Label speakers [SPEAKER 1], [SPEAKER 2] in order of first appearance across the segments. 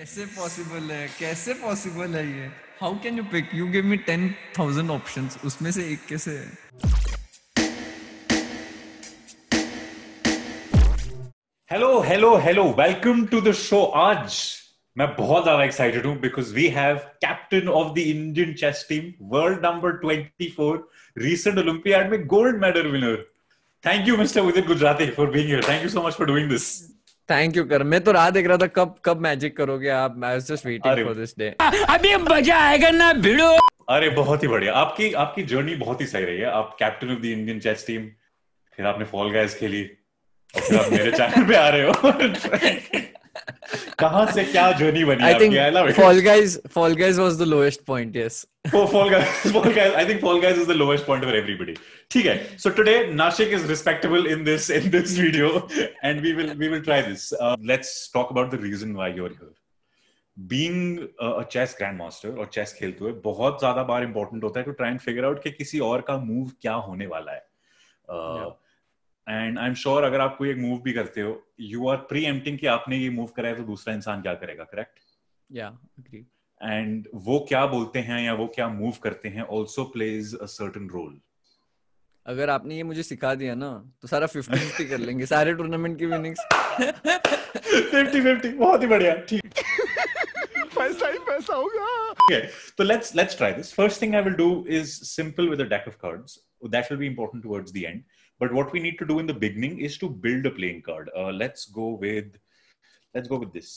[SPEAKER 1] कैसे पॉसिबल है ये? How can you pick? You give me 10,000 options, उसमें से एक कैसे है?
[SPEAKER 2] Hello hello hello, welcome to the show. आज मैं बहुत ज्यादा एक्साइटेड हूं because we have captain of the Indian chess team, world number 24, recent olympiad में gold medal winner. Thank you mister Udit Gujrathi for being here. Thank you so much for doing this.
[SPEAKER 1] Thank you कर, मैं तो राह देख रहा था कब कब मैजिक करोगे आप। आई वाज जस्ट वेटिंग
[SPEAKER 2] अरे
[SPEAKER 1] फॉर दिस डे।
[SPEAKER 3] अभी मजा आएगा ना भिड़ो।
[SPEAKER 2] अरे बहुत ही बढ़िया। आपकी आपकी जर्नी बहुत ही सही रही है। आप captain of the Indian chess team, फिर आपने फॉल गाइज खेली और फिर आप मेरे चैनल पे आ रहे हो। कहां से क्या जर्नी बनी
[SPEAKER 1] आई
[SPEAKER 2] आपकी?
[SPEAKER 1] Think
[SPEAKER 2] I love it.
[SPEAKER 1] Fall Guys was the lowest point, yes.
[SPEAKER 2] Fall Guys. I think Fall Guys is the lowest point for everybody. ठीक है. So today Nashik is respectable in this video, and we will try this. Let's talk about the reason why you're here. Being a chess grandmaster और chess खेलते हुए बहुत ज्यादा बार important होता है to try and figure out कि किसी और का move क्या होने वाला है. एंड आई एम श्योर अगर आप कोई एक मूव भी करते हो, यू आर प्री एम्प्टिंग कि आपने ये मूव करा है तो दूसरा इंसान क्या करेगा, करेक्ट?
[SPEAKER 1] या एग्री।
[SPEAKER 2] एंड वो क्या बोलते हैं या वो क्या मूव करते हैं also plays a certain role.
[SPEAKER 1] अगर आपने ये मुझे सिखा दिया ना तो सारा 50-50 कर लेंगे, सारे टूर्नामेंट की विनिंग्स।
[SPEAKER 2] 50-50 बहुत ही बढ़िया। ठीक
[SPEAKER 3] पैसा ही पैसा होगा।
[SPEAKER 2] है, तो let's try this. First thing I will do is simple with a deck of cards. That will be important towards the end. But what we need to do in the beginning is to build a playing card. Let's go with this.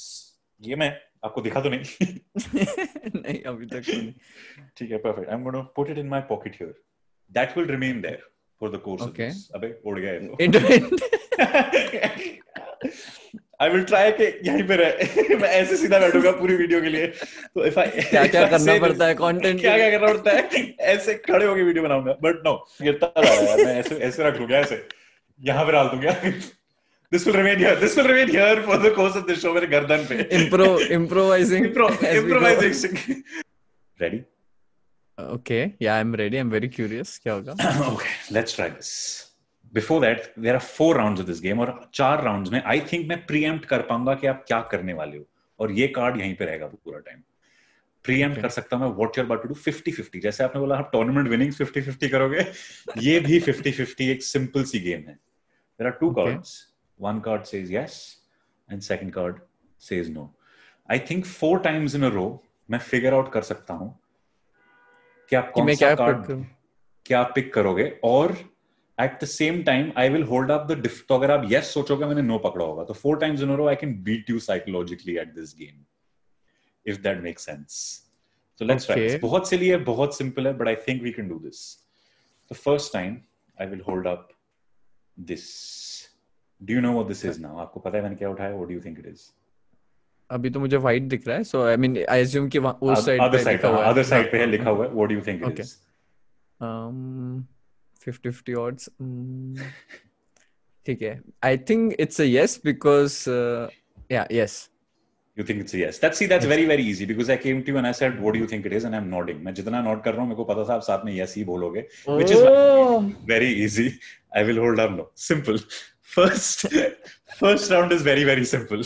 [SPEAKER 2] ये मैं आपको दिखा तो नहीं?
[SPEAKER 1] नहीं अभी तक तो नहीं।
[SPEAKER 2] ठीक है, perfect. I'm going to put it in my pocket here. That will remain there for the course of
[SPEAKER 1] Okay.
[SPEAKER 2] this. अबे उड़ गया ये तो। I will try कि यहीं पे रहे। मैं ऐसे सीधा बैठूंगा पूरी वीडियो के लिए। तो if I
[SPEAKER 1] क्या क्या करना पड़ता है कंटेंट,
[SPEAKER 2] क्या क्या करना पड़ता है, ऐसे खड़े होके वीडियो बनाऊंगा। बट नो, गिरता जा रहा है। मैं ऐसे रख लूंगा, ऐसे यहाँ पे डाल दूंगा। This will remain here. This will remain here for the course of this show. मेरे गर्दन पे।
[SPEAKER 1] improvising as we go.
[SPEAKER 2] Improvising. Ready?
[SPEAKER 1] Okay, yeah, I'm ready. I'm very curious. क्या होगा?
[SPEAKER 2] Okay, let's try this. Before that, there are 4 rounds of this game और 4 rounds में I think मैं preempt कर पाऊंगा कि आप क्या करने वाले हो, और ये कार्ड यहीं पे रहेगा पूरा टाइम। preempt कर सकता हूं मैं what you're about to do 50-50। जैसे आपने बोला आप टूर्नामेंट विनिंग्स 50-50 करोगे, ये भी 50-50 एक सिंपल सी गेम है। There are 2 cards. One card says yes and second card says no. I think 4 times in a row मैं figure out कर सकता हूं कि आप कौन सा कार्ड क्या पिक करोगे, और at the same time I will hold up the तो अगर आप यस सोचोगे मैंने नो पकड़ा होगा, तो 4 times in a row I can beat you psychologically at this game, if that makes sense. So let's try this. बहुत silly है, बहुत सिंपल है, but I think we can do this. The first time I will hold up this. Do you know what this is now? आपको पता है मैंने क्या उठाया? What do you think it is?
[SPEAKER 1] अभी तो मुझे व्हाइट दिख रहा है, सो आई मीन आई अज्यूम कि उस साइड पे लिखा हुआ है।
[SPEAKER 2] अदर साइड पे है लिखा हुआ है। What do you think it is?
[SPEAKER 1] 50-50 odds. ठीक है, I think it's a yes because yes.
[SPEAKER 2] You think it's a yes? That's very very easy because I came to you and I said what do you think it is and I'm nodding. मैं जितना not कर रहा हूँ मेरे को पता था आप साथ में yes ही बोलोगे, which is very easy. I will hold up no. Simple. First round is very very simple.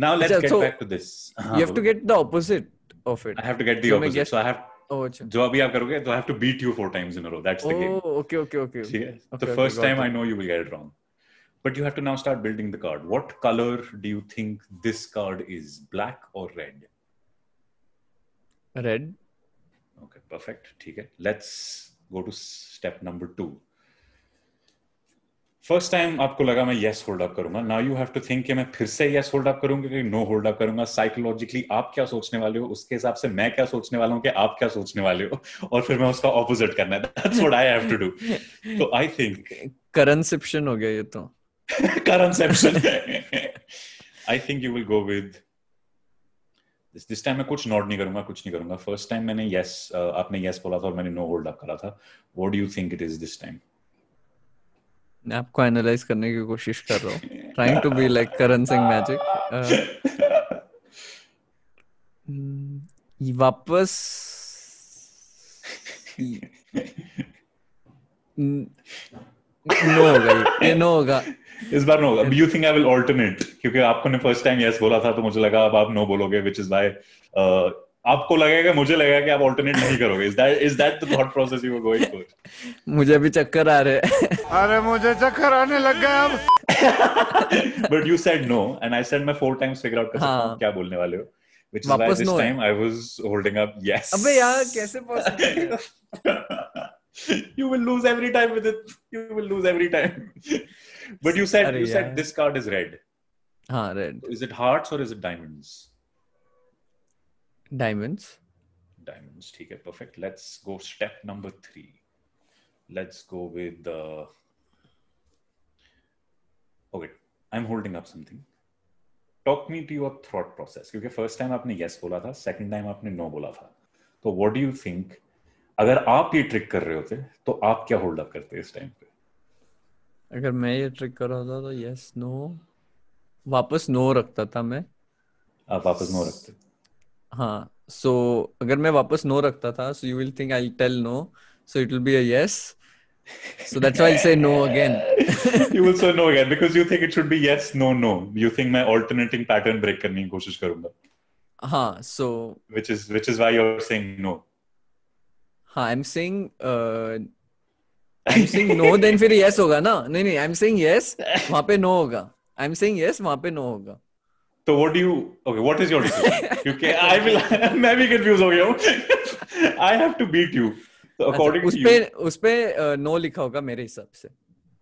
[SPEAKER 2] Now let's get back to this.
[SPEAKER 1] You have to get the opposite of it.
[SPEAKER 2] I have to get the opposite. So I have जो अभी आप करोगे तो I have to beat you 4 times in a row. That's the game.
[SPEAKER 1] Okay.
[SPEAKER 2] ठीक है? The first time I know you will get it wrong. But you have to now start building the card. What color do you think this card is? Black or red?
[SPEAKER 1] Red.
[SPEAKER 2] Okay, perfect. ठीक है. Let's go to step number 2. First time आपको लगा मैं yes hold up करूंगा. Now you have to think कि मैं फिर से yes hold up करूंगा कि no hold up करूंगा. Psychologically आप क्या सोचने वाले हो, उसके हिसाब से मैं क्या सोचने वाला हूँ कि आप क्या सोचने वाले हो, और फिर मैं उसका opposite करना है. That's what I have to do. So I think
[SPEAKER 1] Conception हो गया ये तो.
[SPEAKER 2] Conception. I think you will go with this time. मैं कुछ नॉट नहीं करूंगा, कुछ नहीं करूंगा. फर्स्ट टाइम मैंने yes, आपने yes बोला था और मैंने no hold up करा था. What do you think it is this time?
[SPEAKER 1] मैं आपको एनालाइज करने की कोशिश कर रहा हूँ. Trying to be like Karan Singh magic. वापस नो होगा, ये नो होगा।
[SPEAKER 2] इस बार नो होगा। You think I will alternate, क्योंकि आपने फर्स्ट टाइम यस बोला था तो मुझे लगा अब आप नो बोलोगे, व्हिच इज व्हाई आपको लगेगा, मुझे लगेगा कि आप ऑल्टरनेट नहीं करोगे। Is that the thought process you were going for?
[SPEAKER 1] मुझे भी चक्कर आ रहे हैं।
[SPEAKER 3] अरे मुझे चक्कर आने लग गया अब।
[SPEAKER 2] But you said no, and I said मैं 4 times figure out कर सकता हूँ
[SPEAKER 1] हाँ,
[SPEAKER 2] क्या बोलने वाले हो, which is why
[SPEAKER 1] वापस
[SPEAKER 2] this
[SPEAKER 1] नो है।
[SPEAKER 2] time I was holding up yes.
[SPEAKER 1] अबे यार कैसे पॉसिबल है?
[SPEAKER 2] You will lose every time with it. You will lose every time. But you said
[SPEAKER 1] अरे यार,
[SPEAKER 2] this card is red.
[SPEAKER 1] हाँ red,
[SPEAKER 2] So is it hearts or is it diamonds?
[SPEAKER 1] Diamonds.
[SPEAKER 2] Diamonds. ठीक है, perfect. Let's go step number 3. Let's go with the. Okay, I'm holding up something. Talk me to your thought process. क्योंकि first time आपने yes बोला था, second time आपने no बोला था. तो what do you think? अगर आप ये ट्रिक कर रहे होते तो आप क्या होल्ड अप करते इस टाइम पे?
[SPEAKER 1] अगर मैं ये ट्रिक कर रहा था तो यस नो, वापस नो रखता था मैं।
[SPEAKER 2] आप वापस नो रखते?
[SPEAKER 1] हाँ, सो अगर मैं वापस नो रखता था, so you will think I will tell no, so it will be a yes, so that's why I'll say no again.
[SPEAKER 2] You will say no again because you think it should be yes no no. You think मैं alternating pattern break करने की कोशिश करूंगा.
[SPEAKER 1] हाँ, so
[SPEAKER 2] which is why you're saying no.
[SPEAKER 1] हाँ, I'm saying no, then फिर yes होगा ना? नहीं नहीं, I'm saying yes, वहाँ पे no होगा. I'm saying yes, वहाँ पे no होगा.
[SPEAKER 2] So what do you? Okay, what is your decision? क्योंकि I will. मैं भी confused हो गया हूँ. I have to beat you. So according to you,
[SPEAKER 1] उस पे no लिखा होगा मेरे हिसाब से.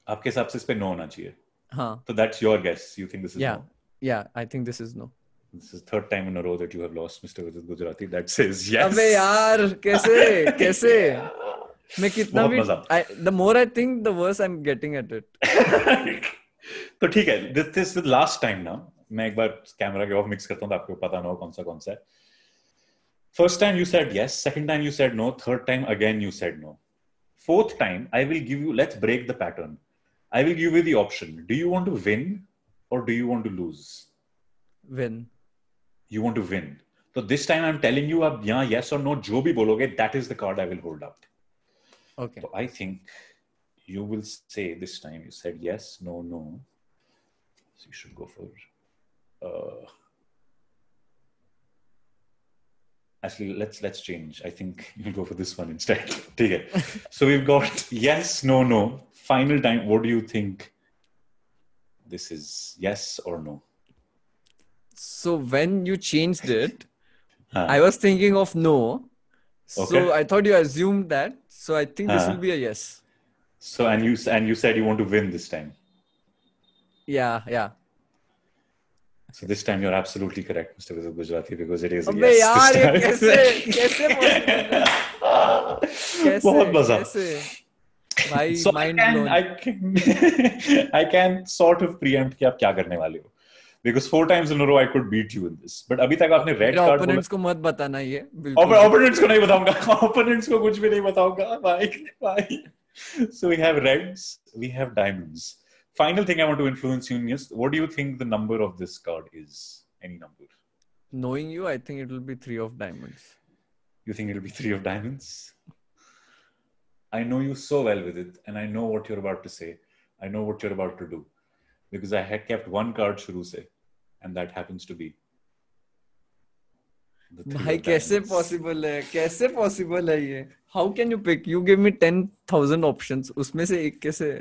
[SPEAKER 2] आपके हिसाब से इस पे no होना चाहिए.
[SPEAKER 1] हाँ.
[SPEAKER 2] So that's your guess. You think this is no?
[SPEAKER 1] Yeah, I think this is no.
[SPEAKER 2] This is third time in a row that you have lost, Mr. Vidit Gujarati. That says yes.
[SPEAKER 1] अबे यार कैसे मैं कितना भी the more I think the worse I'm getting at it.
[SPEAKER 2] तो ठीक है, this is the last time now. मैं एक बार कैमरा के ऑफ मिक्स करता हूँ तो आपको पता ना हो कौन सा है. First time you said yes, second time you said no, third time again you said no. Fourth time I will give you, let's break the pattern. I will give you the option. Do you want to win or do you want to lose?
[SPEAKER 1] Win.
[SPEAKER 2] You want to win. So this time I'm telling you, अब यहाँ yes or no जो भी बोलोगे, that is the card I will hold up.
[SPEAKER 1] Okay.
[SPEAKER 2] So I think you will say this time you said yes, no. So you should go for. Actually, let's change. I think you'll go for this one instead. ठीक है. So we've got yes, no. Final time. What do you think? This is yes or no?
[SPEAKER 1] So when you changed it, I was thinking of no. So
[SPEAKER 2] Okay.
[SPEAKER 1] I thought you assumed that. So I think this will be a yes.
[SPEAKER 2] So and you said you want to win this time.
[SPEAKER 1] Yeah.
[SPEAKER 2] So this time you're absolutely correct, Mr. Vidit Gujarati, because it is a
[SPEAKER 1] अबे
[SPEAKER 2] yes.
[SPEAKER 1] यार ये कैसे
[SPEAKER 2] बहुत मजा.
[SPEAKER 1] भाई
[SPEAKER 2] So
[SPEAKER 1] mind blown.
[SPEAKER 2] I can sort of preempt कि आप क्या करने वाले हो. Because 4 times in a row I could beat you in this. But अभी तक आपने red card बोला.
[SPEAKER 1] Opponents को मत बताना ये. बिल्कुल.
[SPEAKER 2] Opponents को नहीं बताऊंगा. Opponents को कुछ भी नहीं बताऊंगा. भाई. So we have reds, we have diamonds. Final thing I want to influence you in is, what do you think the number of this card is? Any number?
[SPEAKER 1] Knowing you, I think it will be 3 of diamonds.
[SPEAKER 2] You think it'll be 3 of diamonds? I know you so well with it, and I know what you're about to say. I know what you're about to do. Because I had kept one card shuru se, and that happens to be the 3
[SPEAKER 1] भाई
[SPEAKER 2] of
[SPEAKER 1] कैसे
[SPEAKER 2] diamonds.
[SPEAKER 1] possible है ये? How can you pick? You give me 10,000 options. उसमें से एक कैसे?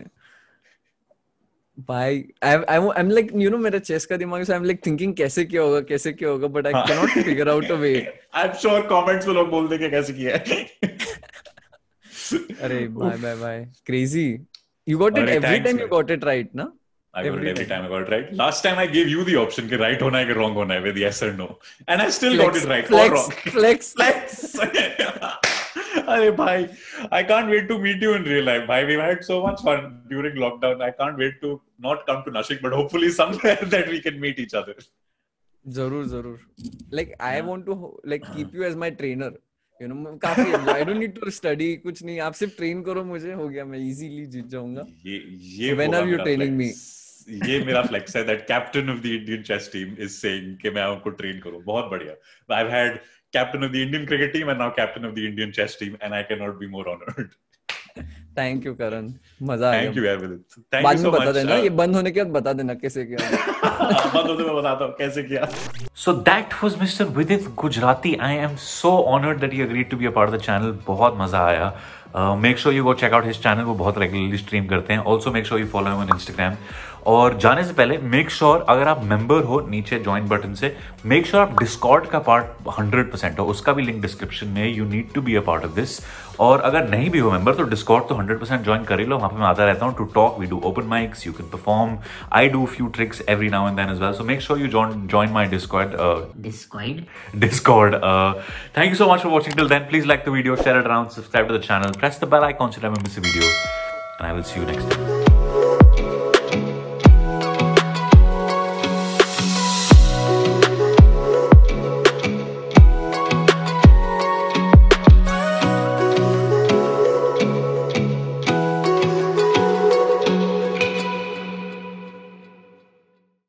[SPEAKER 1] भाई I'm like, you know, मेरा चेस का दिमाग से I'm like thinking कैसे किया होगा, but I cannot figure out a way.
[SPEAKER 2] I'm sure comments में लोग बोल देंगे कैसे किया है.
[SPEAKER 1] अरे bye. Crazy. You got it every time you got it right, na?
[SPEAKER 2] I got it every time I got it right. Last time I gave you the option कि right होना है कि wrong होना है with yes or no, and I still got it right or wrong.
[SPEAKER 1] Flex.
[SPEAKER 2] अरे भाई, I can't wait to meet you in real life. भाई, we've had so much fun during lockdown. I can't wait to not come to Nashik, but hopefully somewhere that we can meet each other.
[SPEAKER 1] जरूर. Like I want to like keep you as my trainer. You know, काफी. I don't need to study कुछ नहीं. आप सिर्फ train करो मुझे, हो गया, मैं easily जीत जाऊंगा.
[SPEAKER 2] ये
[SPEAKER 1] When are you training me?
[SPEAKER 2] ये मेरा flex है that captain of the Indian chess team is saying कि मैं आपको train करूँ. बहुत बढ़िया. I've had captain of the Indian cricket team and now captain of the Indian chess team, and I cannot be more honored.
[SPEAKER 1] Thank you Karan, मजा आया।
[SPEAKER 2] Thank you यार विदित, थैंक
[SPEAKER 1] बाद
[SPEAKER 2] यू
[SPEAKER 1] में
[SPEAKER 2] सो
[SPEAKER 1] बता देना,
[SPEAKER 2] मच।
[SPEAKER 1] ये बंद होने के बाद बता देना कैसे किया।
[SPEAKER 2] बाद में मैं बताता हूँ कैसे किया। So that was Mr. Vidit Gujarati. I am so honored that he agreed to be a part of the channel. बहुत मजा आया। Make sure you go check out his channel, वो बहुत रेगुलरली स्ट्रीम करते हैं। Also make sure you follow him on Instagram. और जाने से पहले मेक श्योर अगर आप मेंबर हो नीचे ज्वाइन बटन से, मेक श्योर आप डिस्कॉर्ड का पार्ट 100% हो, उसका भी लिंक डिस्क्रिप्शन में है। You need to be a part of this. और अगर नहीं भी हो मेंबर तो डिस्कॉर्ड तो 100% ज्वाइन कर ही लो, वहां पे मैं आता रहता हूँ to talk, we do open mics, you can perform, I do few tricks every now and then as well. So make sure you join my Discord. Thank you so much for watching till then. Please like the video, share it around, subscribe to the channel, press the bell icon so you never miss a video, and I will see you next time.